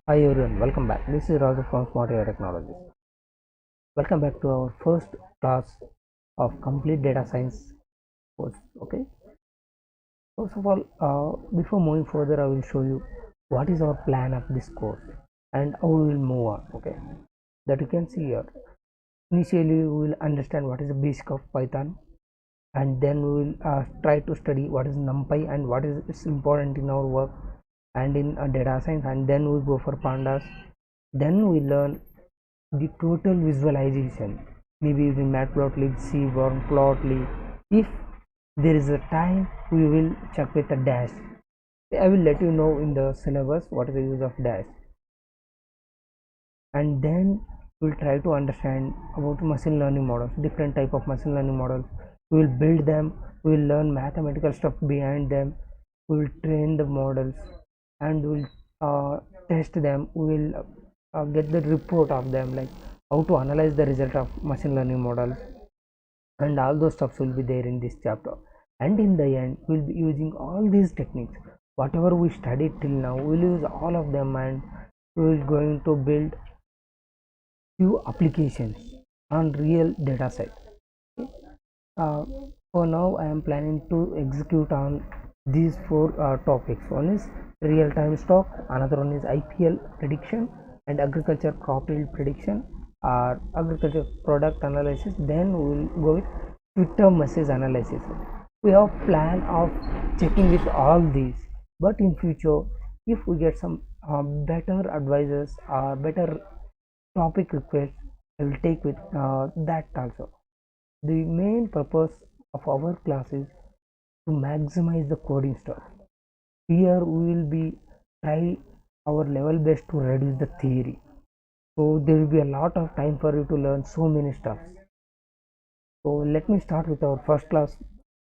Hi everyone, welcome back. This is Raju from Smart AI Technologies. Welcome back to our first class of Complete Data Science course. Okay. First of all, before moving further, I will show you what is our plan of this course and how we will move on. Okay. That you can see here. Initially, we will understand what is the basic of Python, and then we will try to study what is NumPy and what is important in our work and in data science, and then we go for pandas. Then we learn the total visualization, maybe using matplotlib, seaborn, plotly. If there is a time, we will check with a dash. I will let you know in the syllabus what is the use of dash, and then we'll try to understand about machine learning models, different type of machine learning models. We will build them, we will learn mathematical stuff behind them, we will train the models, and we will test them. We will get the report of them, like how to analyze the result of machine learning models, and all those stuffs will be there in this chapter. And in the end, we'll be using all these techniques, whatever we studied till now, we'll use all of them, and we will going to build few applications on real data set. uh, for now I am planning to execute on these four topics. One is real time stock, another one is IPL prediction and agriculture crop yield prediction or agriculture product analysis. Then we will go with Twitter message analysis. We have plan of checking with all these, but in future if we get some better advisors or better topic request, I will take with that also. The main purpose of our class is to maximize the coding stuff. Here we will be try our level best to reduce the theory. So there will be a lot of time for you to learn so many stuff. So let me start with our first class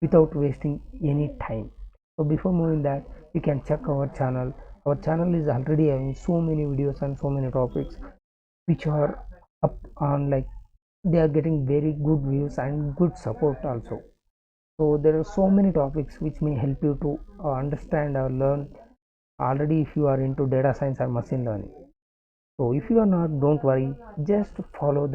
without wasting any time. So before moving that, you can check our channel. Our channel is already having so many videos and so many topics which are up on, like, they are getting very good views and good support also. So there are so many topics which may help you to understand or learn already if you are into data science or machine learning. So if you are not, don't worry, just follow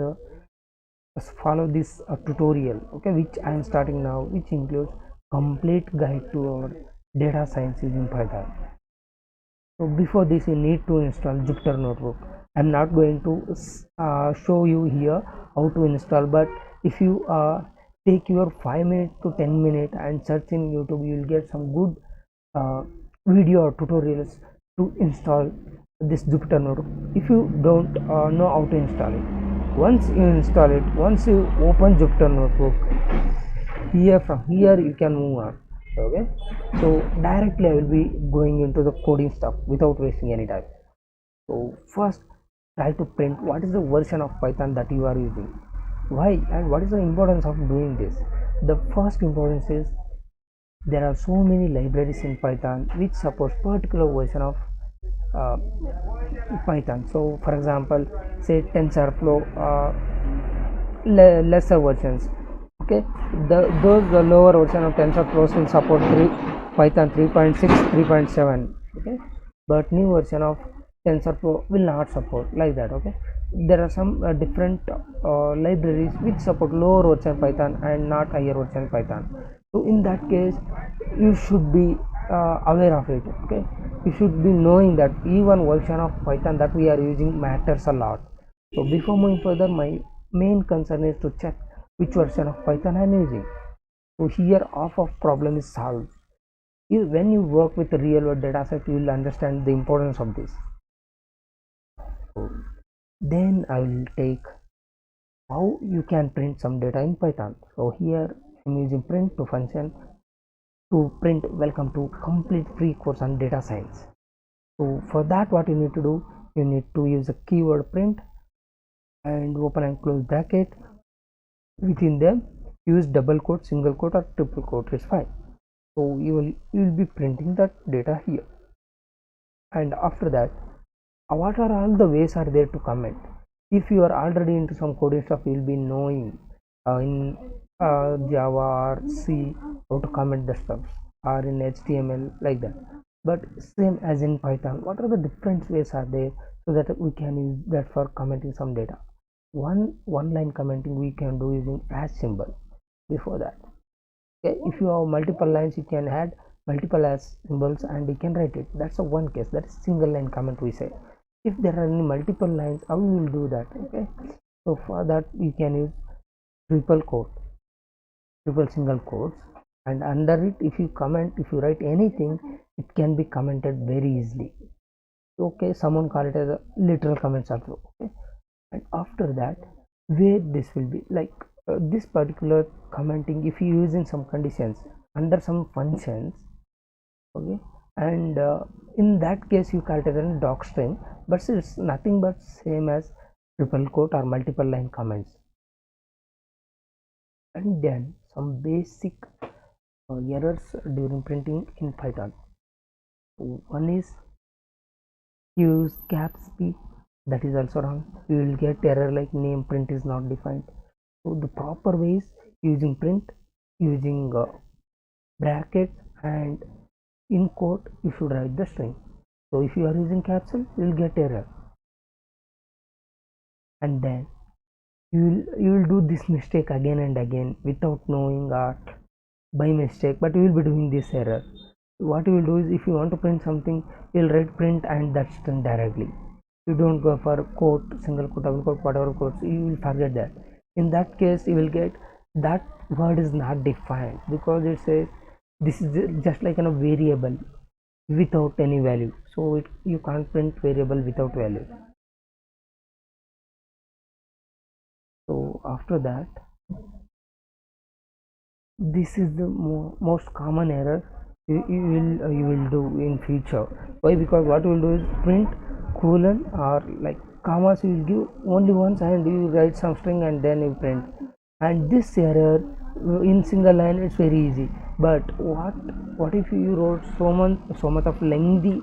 this tutorial, okay, which I am starting now, which includes complete guide to our data science using Python. So before this, you need to install Jupyter Notebook. I'm not going to show you here how to install, but if you take your 5 minutes to 10 minutes and search in YouTube, you will get some good uh, video or tutorials to install this Jupyter Notebook. If you don't know how to install it, once you install it, once you open Jupyter Notebook, from here you can move on. Okay, so directly I will be going into the coding stuff without wasting any time. So first, try to print what is the version of Python that you are using, why, and what is the importance of doing this. The first importance is there are so many libraries in Python which supports particular version of uh, Python. So for example, say TensorFlow, lesser versions, okay, the lower version of TensorFlow will support Python 3.6, 3.7, okay, but new version of TensorFlow will not support, like that. Okay, there are some different libraries which support lower version Python and not higher version Python. So in that case, you should be aware of it. Okay, you should be knowing that even version of Python that we are using matters a lot. So before moving further, my main concern is to check which version of Python I am using. So here half of problem is solved. When you work with a real world data set, you will understand the importance of this. So then I will take how you can print some data in Python. So here I'm using print to function to print welcome to complete free course on data science. So for that, what you need to do, you need to use a keyword print and open and close bracket. Within them, use double quote, single quote, or triple quote is fine. So you will be printing that data here, and after that, what are all the ways are there to comment. If you are already into some coding stuff, you will be knowing in Java or C how to comment the stuff, or in HTML, like that. but same as in Python. What are the different ways are there so that we can use that for commenting some data? One line commenting we can do using as symbol before that. Okay, if you have multiple lines, you can add multiple as symbols and you can write it. That's a one case, that is single line comment we say. If there are any multiple lines, how you will do that? Okay, so for that you can use triple quote, triple single quotes, and under it if you comment, if you write anything, it can be commented very easily. Okay, someone call it as a literal comments also. Okay, and after that where this will be like this particular commenting, if you use in some conditions under some functions, okay, and in that case you call it as a doc string, but it's nothing but same as triple quote or multiple line comments. And then some basic errors during printing in Python. One is use caps p, that is also wrong. You will get error like name print is not defined. So the proper way is using print, using bracket, and in quote you should write the string. So if you are using capsule, you will get error, and then you will do this mistake again and again without knowing or by mistake, but you will be doing this error. What you will do is, if you want to print something, you will write print and that string directly. You don't go for quote, single quote, double quote, whatever quotes, you will forget that. In that case you will get that word is not defined because it says this is just like a variable without any value, so you can't print variable without value. So after that, this is the most common error you will do in future. Why? Because what you will do is print colon or like commas you will give only once and you write some string and then you print, and this error in single line it's very easy. But what if you wrote so much of lengthy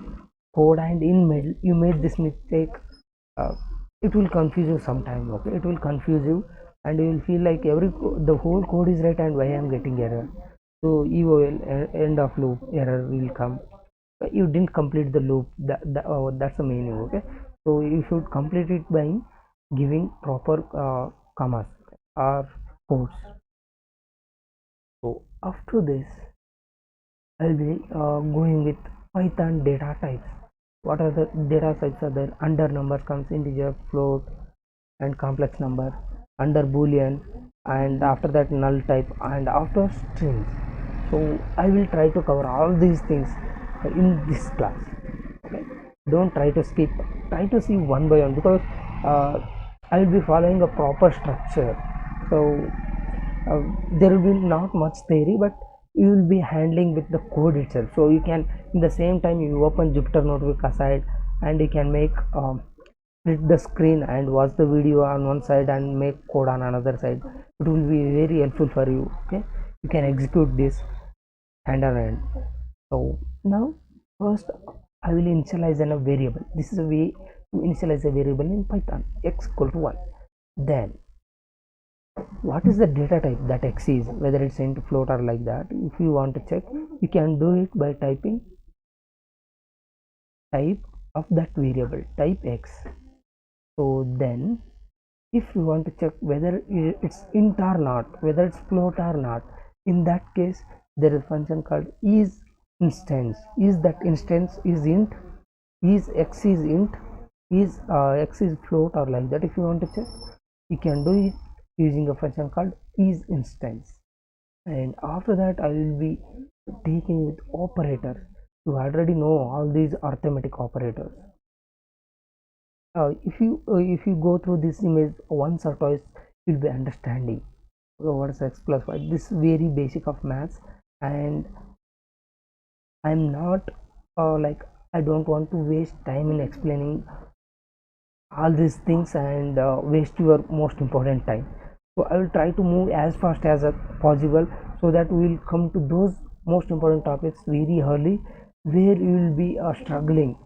code and in middle you made this mistake? It will confuse you sometime. Okay, it will confuse you and you will feel like the whole code is right and why I am getting error. So EOL, end of loop error will come. You didn't complete the loop. That's the meaning. Okay, so you should complete it by giving proper commas or quotes. So after this I'll be going with Python data types. What are the data types are there? Under numbers comes integer, float, and complex number. Under boolean, and after that null type, and after strings. So I will try to cover all these things in this class. Okay, don't try to skip, try to see one by one, because I will be following a proper structure. So there will be not much theory, but you will be handling with the code itself. So you can, in the same time, you open Jupyter notebook aside and you can make split the screen and watch the video on one side and make code on another side. It will be very helpful for you. Okay, you can execute this hand on hand. So now first I will initialize a variable. This is a way to initialize a variable in Python. X equal to 1. Then what is the data type that X is, whether it's int, float, or like that. If you want to check, you can do it by typing type of that variable, type X. So then if you want to check whether it's int or not, whether it's float or not, in that case there is a function called is instance. Is that instance is int, is X is int, is X is float, or like that. If you want to check, you can do it using a function called is instance. And after that I will be taking with operators. You already know all these arithmetic operators. If you go through this image once or twice, you'll be understanding what is x plus y. This is very basic of maths, and I'm not like, I don't want to waste time in explaining all these things and waste your most important time. So I will try to move as fast as possible, so that we will come to those most important topics very early, where you will be struggling.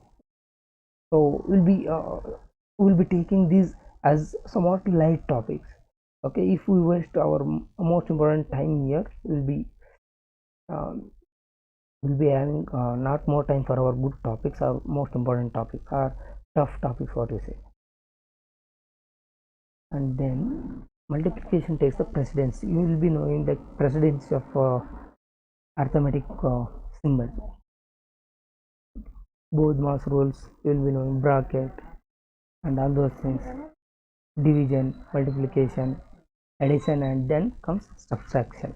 So we'll be taking these as somewhat light topics. Okay, if we waste our most important time here, we'll be we'll be having not more time for our good topics or most important topics or tough topics, what you say. And then multiplication takes the precedence. You will be knowing the precedence of arithmetic symbols. Both rules, you will be knowing bracket and all those things. Division, multiplication, addition, and then comes subtraction.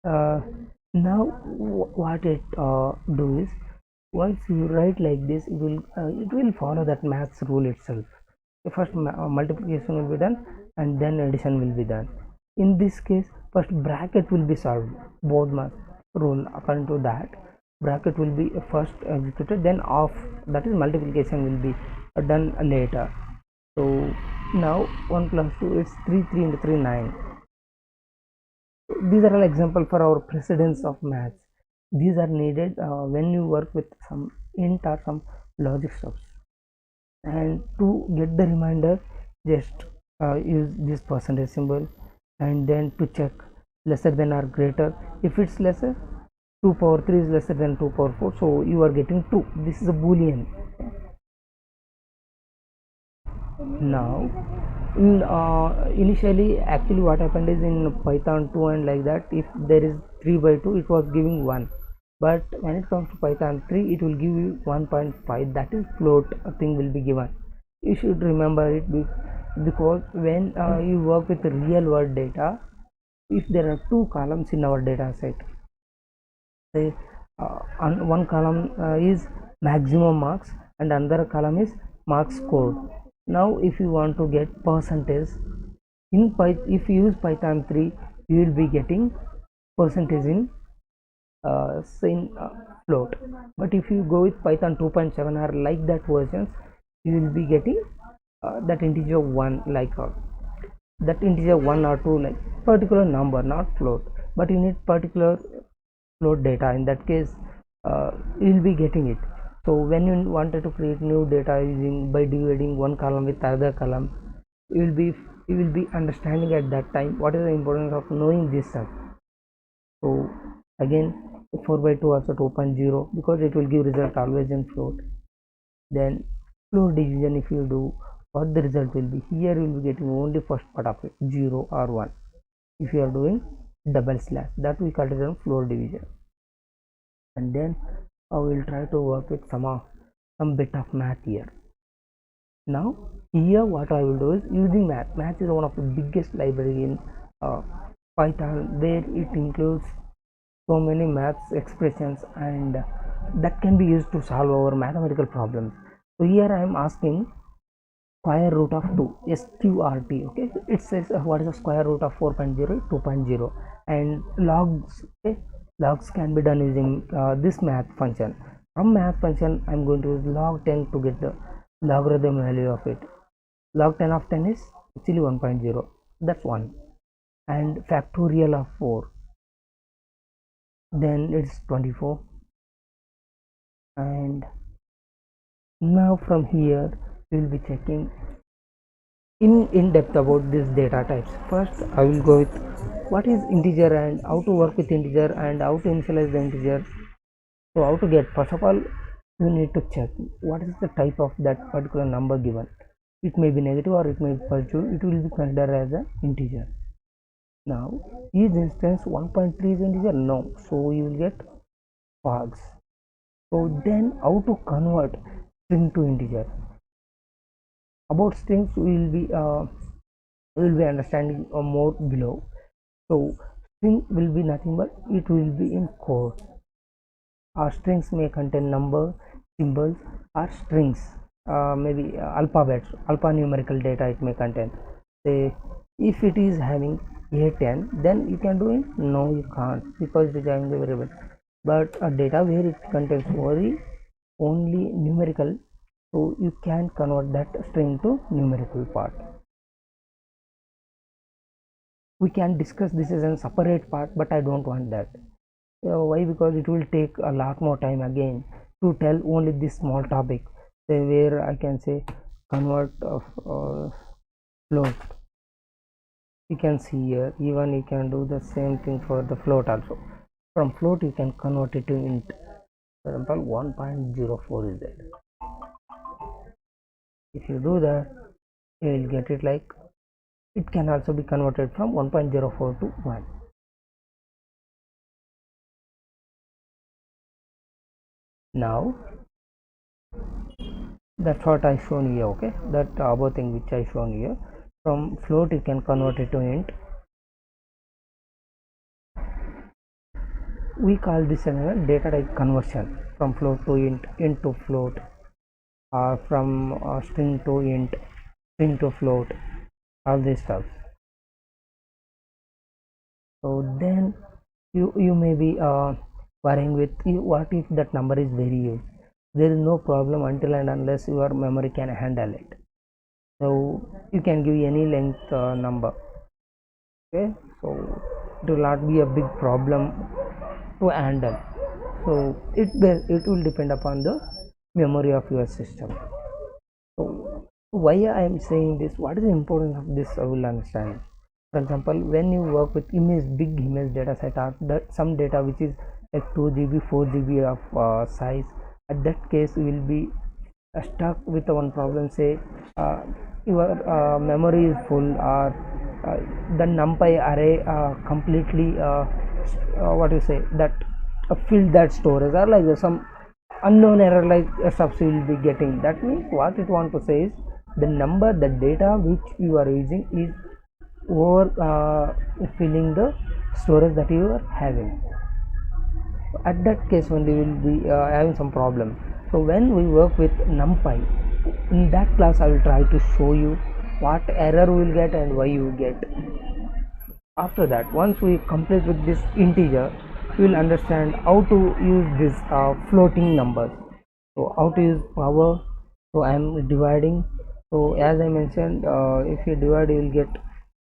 uh, Now what it do is, once you write like this, it will follow that maths rule itself. The first multiplication will be done and then addition will be done. In this case, first bracket will be solved. Both math rule, according to that, bracket will be first executed, then off, that is multiplication will be done later. So now 1 plus 2 is 3, 3 into 3 9. These are all example for our precedence of maths. These are needed when you work with some int or some logic stuffs. And to get the reminder, just use this percentage symbol, and then to check lesser than or greater. If it's lesser, 2 power 3 is lesser than 2 power 4, so you are getting true. This is a boolean. Now initially, actually what happened is, in Python 2 and like that, if there is 3 by 2, it was giving 1, but when it comes to Python 3, it will give you 1.5, that is float thing will be given. You should remember it, because when you work with real world data, if there are two columns in our data set, say on one column is maximum marks and another column is marks scored. Now if you want to get percentage in if you use Python 3, you will be getting percentage in float. But if you go with Python 2.7 or like that versions, you will be getting that integer 1, like that integer 1 or 2, like particular number, not float, but you need particular float data. In that case, you will be getting it. So when you wanted to create new data using by dividing one column with other column, you will be understanding at that time what is the importance of knowing this stuff. So again, 4 by 2 also 2.0, because it will give result always in float. Then float division, if you do, what the result will be, here you will be getting only first part of it, 0 or 1. If you are doing double slash, that we call it as float division. And then I will try to work with some bit of math here. Now here what I will do is using math. Math is one of the biggest library in Python, where it includes so many maths expressions, and that can be used to solve our mathematical problems. So here I am asking square root of 2, sqrt. Okay, it says what is the square root of 4.0? 2.0. And logs, okay, logs can be done using this math function. From math function, I'm going to use log 10 to get the logarithm value of it. Log 10 of 10 is actually 1.0, that's 1. And factorial of 4, then it's 24. And now from here we will be checking in depth about these data types. First I will go with what is integer and how to work with integer and how to initialize the integer. So how to get, first of all, you need to check what is the type of that particular number given. It may be negative or it may be positive, it will be considered as an integer. Now is instance 1.3 is integer? No, so you will get false. So then how to convert string to integer? About strings we will be understanding more below. So string will be nothing but it will be in code. Our strings may contain number, symbols, or strings, maybe alphabets, alphanumerical data it may contain. Say if it is having A10, then you can do it. No, you can't, because it is having the variable. But a data where it contains only numerical, so you can convert that string to numerical part. We can discuss this as a separate part, but I don't want that. Why? Because it will take a lot more time again to tell only this small topic, say where I can say convert of float. You can see here, even you can do the same thing for the float also. From float you can convert it to int. For example, 1.04 is there. If you do that, you will get it like it can also be converted from 1.04 to 1. Now that's what I shown here. Okay, that above thing which I shown here. From float you can convert it to int. We call this a data type conversion, from float to int to float, or from string to int, string to float, all this stuff. So then you may be worrying with what if that number is very huge. There is no problem until and unless your memory can handle it. So you can give any length number. Okay, so it will not be a big problem to handle. So it will depend upon the memory of your system. So why I am saying this, what is the importance of this, I will understand. For example, when you work with big image data set, or some data which is like 2 GB 4 GB of size, at that case you will be stuck with one problem. Say your memory is full, or the numpy array completely what you say that filled that storage, or like some unknown error like stuff you will be getting. That means what it want to say is the number, the data which you are using is over filling the storage that you are having. At that case only we will be having some problem. So when we work with numpy, in that class I will try to show you what error we will get and why you get. After that, once we complete with this integer, we will understand how to use this floating numbers. So how to use power. So I am dividing. So as I mentioned, if you divide you will get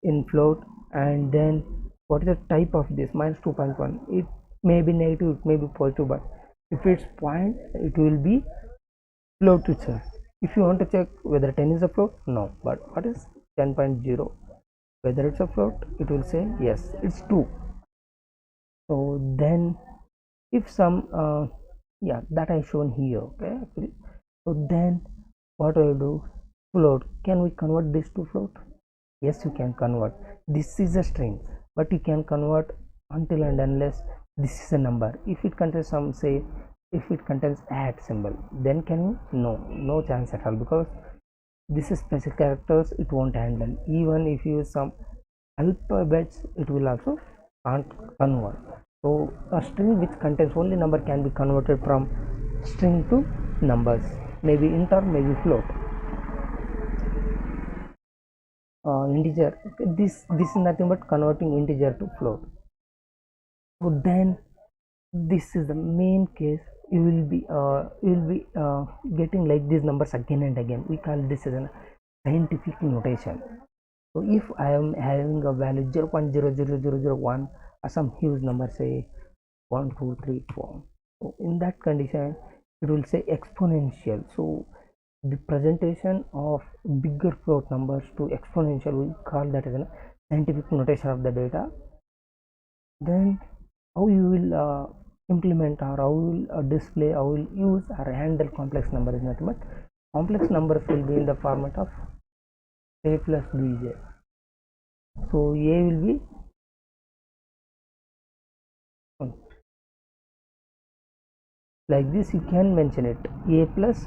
in float. And then what is the type of this? Minus 2.1. It may be negative, it may be positive, but if it's point, it will be float itself. If you want to check whether 10 is a float, no. But what is 10.0? Whether it's a float, it will say yes, it's 2. So then if some yeah, that I shown here. Okay, so then what I will do, float, can we convert this to float? Yes, you can convert. This is a string, but you can convert until and unless this is a number. If it contains some, say if it contains add symbol, then can you? No chance at all, because this is special characters, it won't handle. Even if you use some alphabets, it will also can't convert. So a string which contains only number can be converted from string to numbers, maybe int or maybe float. Integer, this is nothing but converting integer to float. So then this is the main case. You will be getting like these numbers again and again. We call this as a scientific notation. So if I am having a value 0.00001 or some huge number, say 1 2 3 4, so in that condition it will say exponential. So the presentation of bigger float numbers to exponential, we call that as a scientific notation of the data. Then how you will implement, or how you will display, how you will use or handle complex number is nothing but complex numbers will be in the format of a plus bj. So a will be like this, you can mention it a plus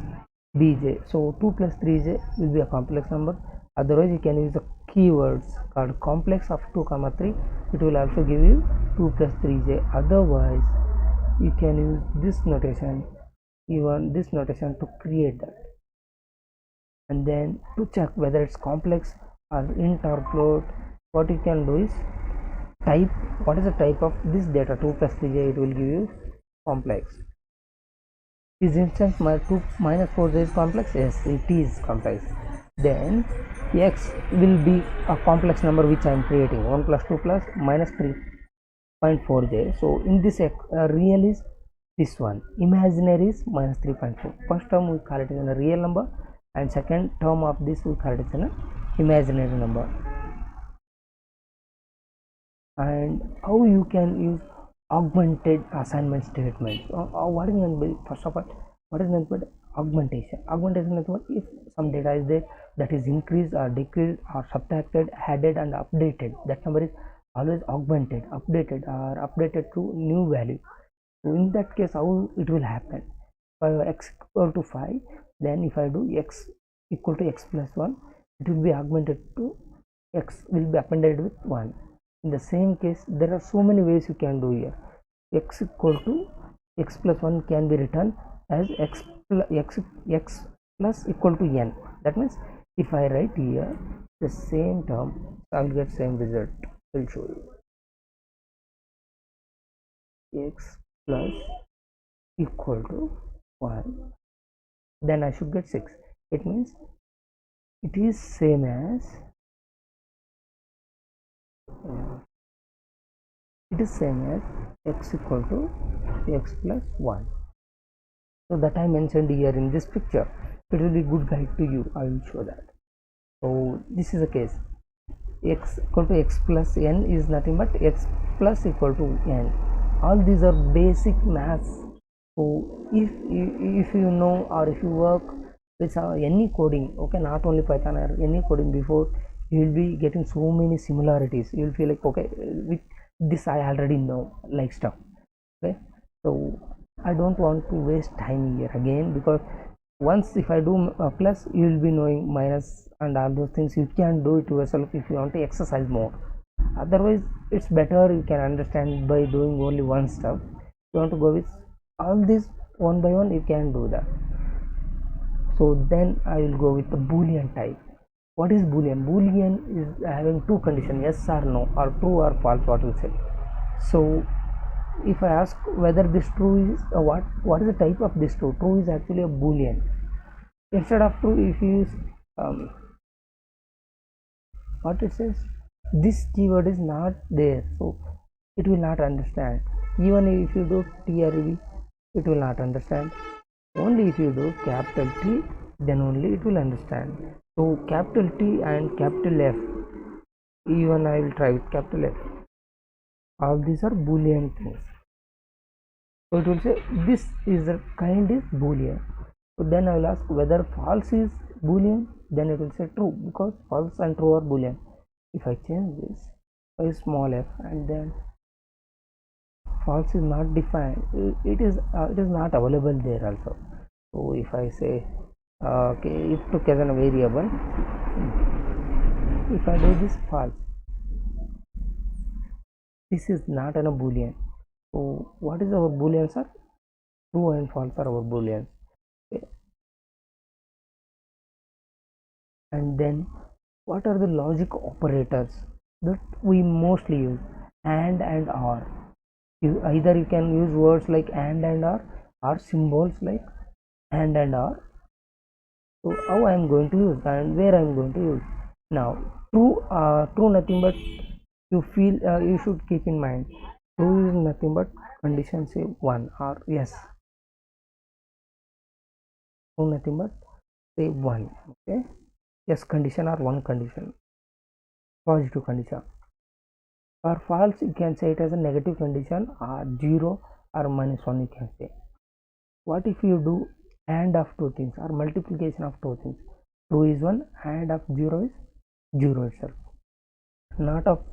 bj. So 2 plus 3j will be a complex number. Otherwise you can use the keywords called complex of 2 comma 3. It will also give you 2 plus 3j. Otherwise you can use this notation, even this notation, to create that. And then to check whether it's complex or int or float, what you can do is type what is the type of this data. 2 plus 3j, it will give you complex. Is instance 2 minus 4j is complex? Yes, it is complex. Then x will be a complex number which I am creating, 1 plus 2 plus minus 3.4j. So in this real is this one, imaginary is minus 3.4. First term we call it as a real number, and second term of this we call it as an imaginary number. And how you can use augmented assignment statements. What is meant by, first of all, what is meant by augmentation? Augmentation is what if some data is there that is increased or decreased or subtracted, added and updated. That number is always augmented, updated or updated to new value. So in that case, how it will happen? If x equal to 5, then if I do x equal to x plus 1, it will be augmented to x will be appended with 1. In the same case, there are so many ways you can do here. X equal to x plus 1 can be written as x plus equal to n. That means if I write here the same term, I will get same result. I will show you. X plus equal to 1, then I should get 6. It means it is same as x equal to x plus 1. So that I mentioned here in this picture. It will be good guide to you. I will show that. So this is the case. X equal to x plus n is nothing but x plus equal to n. All these are basic maths. So if you know or if you work with any coding, okay, not only Python or any coding before, you will be getting so many similarities. You will feel like, okay, with this I already know, like stuff. Okay, so I don't want to waste time here again, because once if I do plus, you will be knowing minus and all those things. You can do it yourself if you want to exercise more. Otherwise, it's better you can understand by doing only one stuff. If you want to go with all this one by one, you can do that. So then I will go with the Boolean type. What is Boolean? Boolean is having two conditions, yes or no, or true or false, what we say. So if I ask whether this true is what is the type of this true? True is actually a Boolean. Instead of true, if you use what it says, this keyword is not there, so it will not understand. Even if you do TRV, it will not understand. Only if you do capital T, then only it will understand. So capital T and capital F, even I will try with capital F. All these are Boolean things. So it will say this is the kind is Boolean. So then I will ask whether false is Boolean, then it will say true, because false and true are Boolean. If I change this by small f and then false is not defined, it is not available there also. So if I say okay, if took as a variable, if I do this false, this is not a Boolean. So what is our Booleans are? True and false are our Booleans. Okay. And then what are the logic operators that we mostly use? And or. Either you can use words like and or symbols like and or. So how I am going to use and where I am going to use? Now true nothing but you feel you should keep in mind, true is nothing but condition say 1 or yes. True nothing but say 1. Okay, yes condition or 1 condition, positive condition. Or false, you can say it as a negative condition, or 0 or minus 1 you can say. What if you do and of two things or multiplication of two things? True is 1 and of 0 is 0 itself. Not of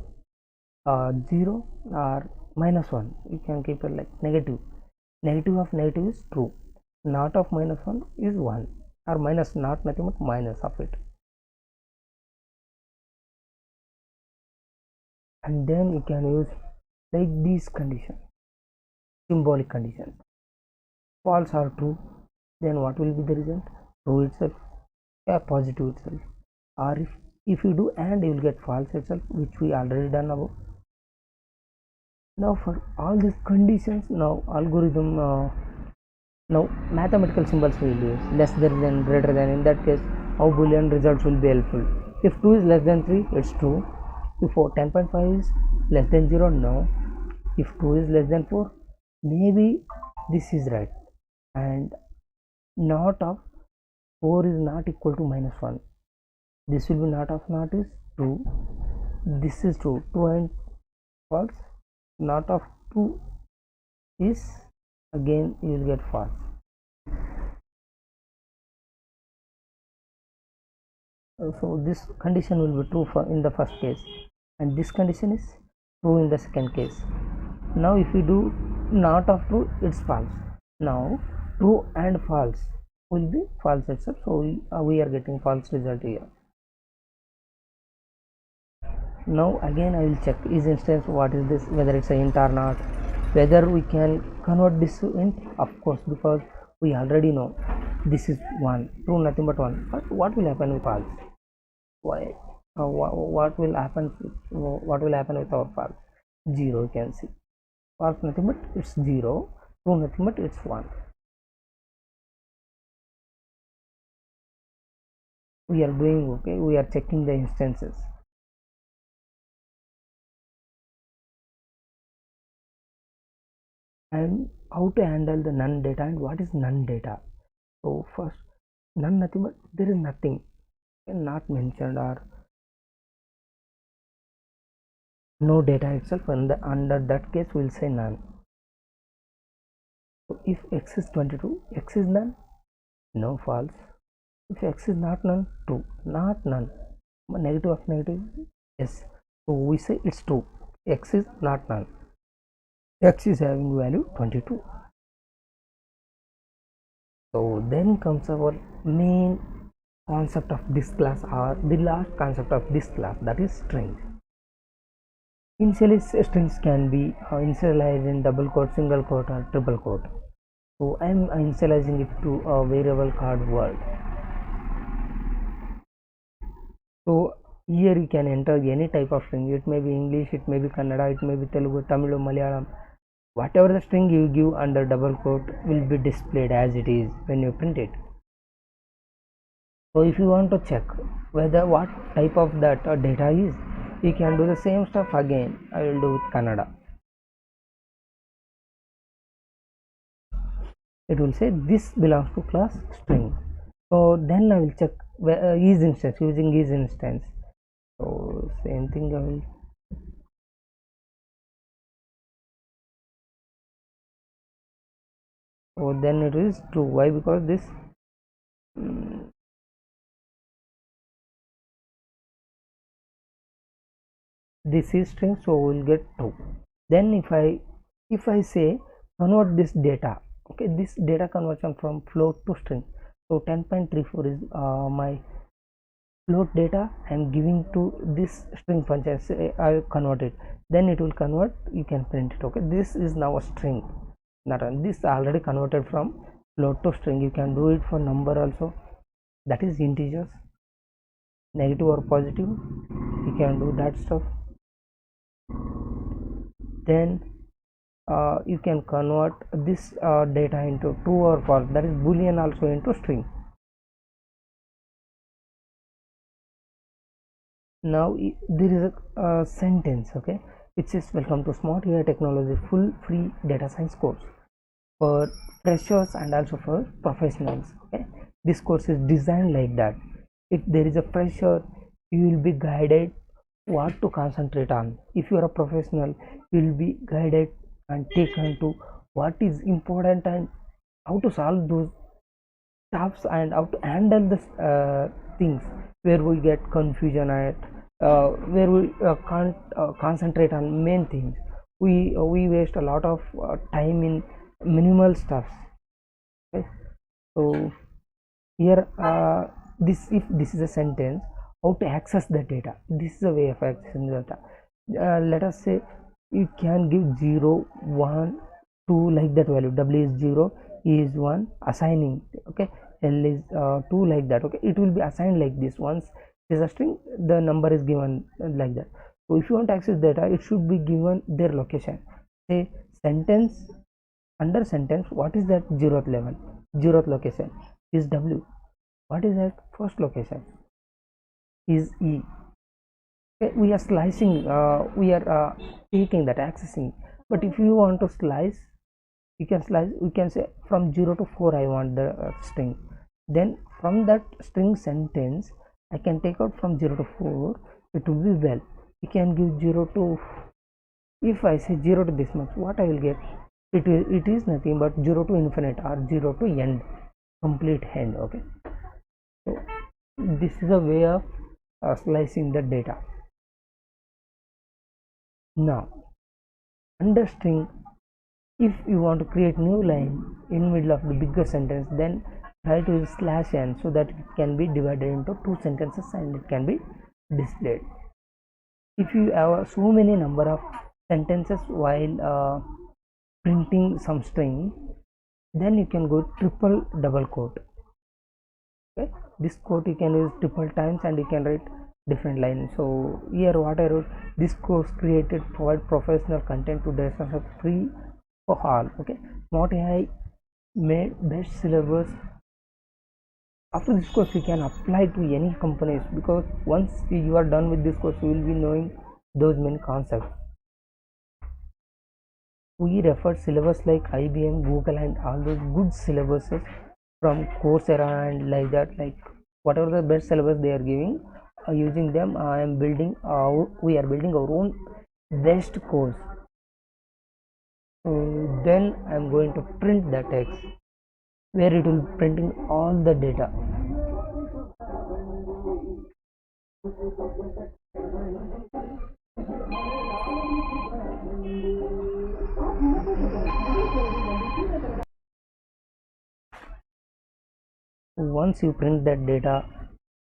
0 or minus 1, you can keep it like negative. Negative of negative is true. Not of minus 1 is 1, or minus, not nothing but minus of it. And then you can use like these conditions, symbolic conditions. False or true, then what will be the result? True itself, positive itself. Or if you do and, you will get false itself, which we already done above. Now for all these conditions, now algorithm, now mathematical symbols we will use, less than, greater than. In that case, how Boolean results will be helpful. If 2 is less than 3, it's true. If 10.5 is less than 0, no. If 2 is less than 4, maybe this is right. And not of 4 is not equal to minus 1. This will be not of not is true. This is true. True and false. Not of 2 is, again you will get false. So this condition will be true for in the first case, and this condition is true in the second case. Now if we do not of true, it's false. Now true and false will be false itself, so we are getting false result here. Now again I will check is instance what is this, whether it's a int or not, whether we can convert this to int. Of course, because we already know this is 1, true nothing but 1. But what will happen with false? Why what will happen with our false? 0, you can see false nothing but it's 0, true nothing but it's 1. We are doing okay, we are checking the instances. And how to handle the none data and what is none data. So first, none nothing but there is nothing not mentioned or no data itself, and under that case we'll say none. So if x is 22, x is none, no, false. If x is not none, true, not none, negative of negative, yes, so we say it's true, x is not none, x is having value 22. So then comes our main concept of this class, or the last concept of this class, that is string. Initially strings can be initialized in double quote, single quote or triple quote. So I am initializing it to a variable called word. So here you can enter any type of string, it may be English, it may be Kannada, it may be Telugu, Tamil, Malayalam. Whatever the string you give under double quote will be displayed as it is when you print it. So if you want to check whether what type of that data is, you can do the same stuff again. I will do with Kannada. It will say this belongs to class string. So then I will check is instance, using is instance. So same thing I will. So then it is true. Why? Because this is string, so we will get true. Then if I say convert this data, okay, this data conversion from float to string. So 10.34 is my float data. I am giving to this string function. Say I convert it, then it will convert. You can print it. Okay, this is now a string. Not this already converted from float to string. You can do it for number also. That is integers, negative or positive. You can do that stuff. Then you can convert this data into true or false, that is boolean, also into string. Now there is a sentence, okay, which says welcome to Smart AI Technology full free data science course for freshers and also for professionals. Okay, this course is designed like that. If there is a fresher, you will be guided what to concentrate on. If you are a professional, you will be guided and taken to what is important and how to solve those stuffs and how to handle the things where we get confusion and where we can't concentrate on main things. We waste a lot of time in minimal stuffs. Okay? So here if this is a sentence, how to access the data, this is a way of accessing the data. Let us say you can give 0, 1, 2 like that value. W is 0, E is 1, assigning. Okay, L is 2 like that. Okay, it will be assigned like this. Once it is a string, the number is given like that. So if you want to access data, it should be given their location. Say sentence, under sentence, what is that 0th level, 0th location is W. What is that first location is E. Okay, we are slicing, we are taking that, accessing. But if you want to slice, you can slice. You can say from 0 to 4 I want the string. Then from that string sentence I can take out from 0 to 4. It will be well. You can give 0 to, if I say 0 to this much, what I will get it is nothing but 0 to infinite or 0 to end, complete end. Okay, so this is a way of slicing the data. Now under string, if you want to create new line in middle of the bigger sentence, then try to use /n so that it can be divided into two sentences and it can be displayed. If you have so many number of sentences while printing some string, then you can go triple double quote. Okay, this quote you can use triple times and you can write different lines. So here what I wrote, this course created provide professional content to data free for all. Okay, what I made best syllabus. After this course you can apply to any companies, because once you are done with this course you will be knowing those many concepts. We refer syllabus like IBM, Google and all those good syllabuses from Coursera and like that, like whatever the best syllabus they are giving, using them I am building we are building our own best course. So then I am going to print the text where it will be printing all the data. Once you print that data,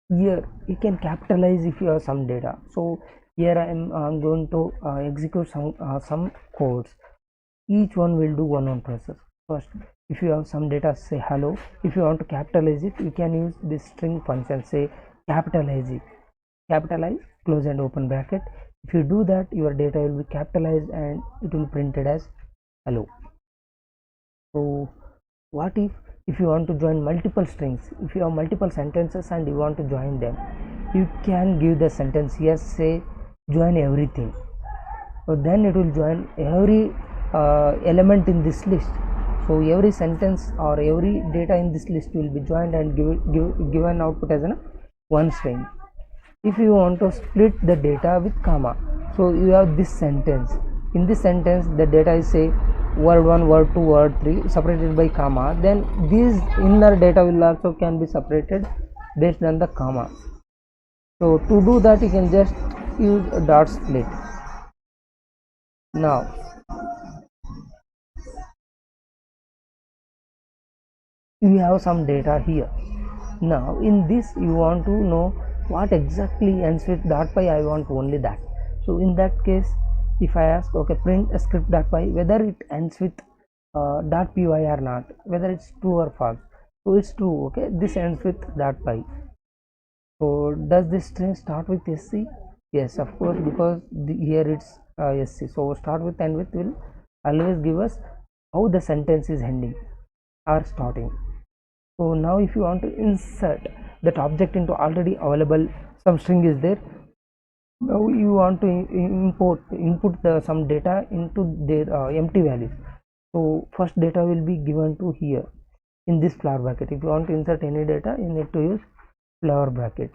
here you can capitalize if you have some data. So here I am going to execute some codes. Each one will do one process. First, if you have some data, say hello. If you want to capitalize it, you can use this string function, say capitalize it, capitalize, close and open bracket. If you do that, your data will be capitalized and it will be printed as hello. So what if you want to join multiple strings, if you have multiple sentences and you want to join them, you can give the sentence here, say join everything. So then it will join every element in this list. So every sentence or every data in this list will be joined and given output as one string. If you want to split the data with comma, so you have this sentence. In this sentence the data is, say, word 1, word 2, word 3 separated by comma, then these inner data will also can be separated based on the comma. So to do that you can just use a dot split. Now you have some data here. Now in this you want to know what exactly ends with .py. I want only that. So in that case, if I ask, okay, print a script.py, whether it ends with .py or not, whether it's true or false. So it's true. Okay, this ends with .py. So does this string start with sc? Yes, of course, because here it's sc. So start with, end with will always give us how the sentence is ending or starting. So now if you want to insert that object into already available some string is there, now you want to input some data into their empty values. So first data will be given to here in this flower bracket. If you want to insert any data, you need to use flower bracket.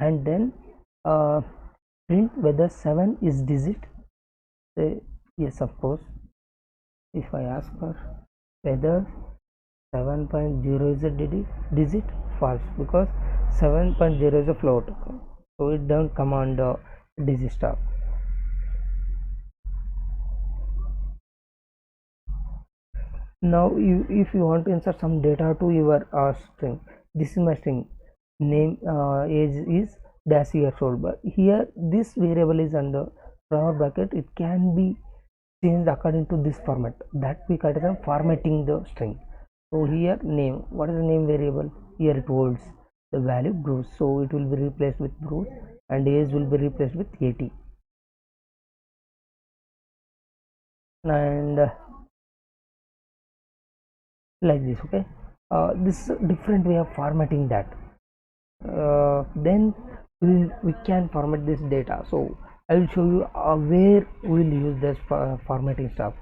And then print whether 7 is digit. Say yes, of course. If I ask for whether 7.0 is a digit, false, because 7.0 is a float, so it don't come on the digit stuff. Now if you want to insert some data to your string, this is my string name, age is dash years old, but here this variable is under flower bracket. It can be changed according to this format, that we call it as formatting the string. So here name, what is the name variable? Here it holds the value Bruce, so it will be replaced with Bruce, and age will be replaced with 80. And like this. Okay, this is a different way of formatting that. Then we can format this data. So I will show you where we will use this formatting stuff.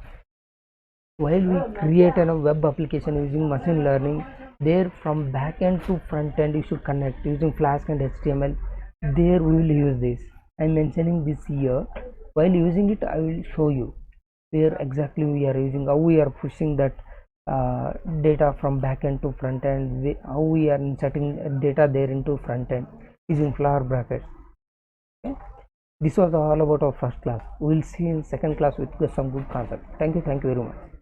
While we create a web application using machine learning, there from back end to front end you should connect using Flask and HTML. There we will use this. I'm mentioning this here. While using it, I will show you where exactly we are using, how we are pushing that data from backend to front end, how we are inserting data there into front end using flower brackets. Okay? This was all about our first class. We will see in second class with some good concept. Thank you very much.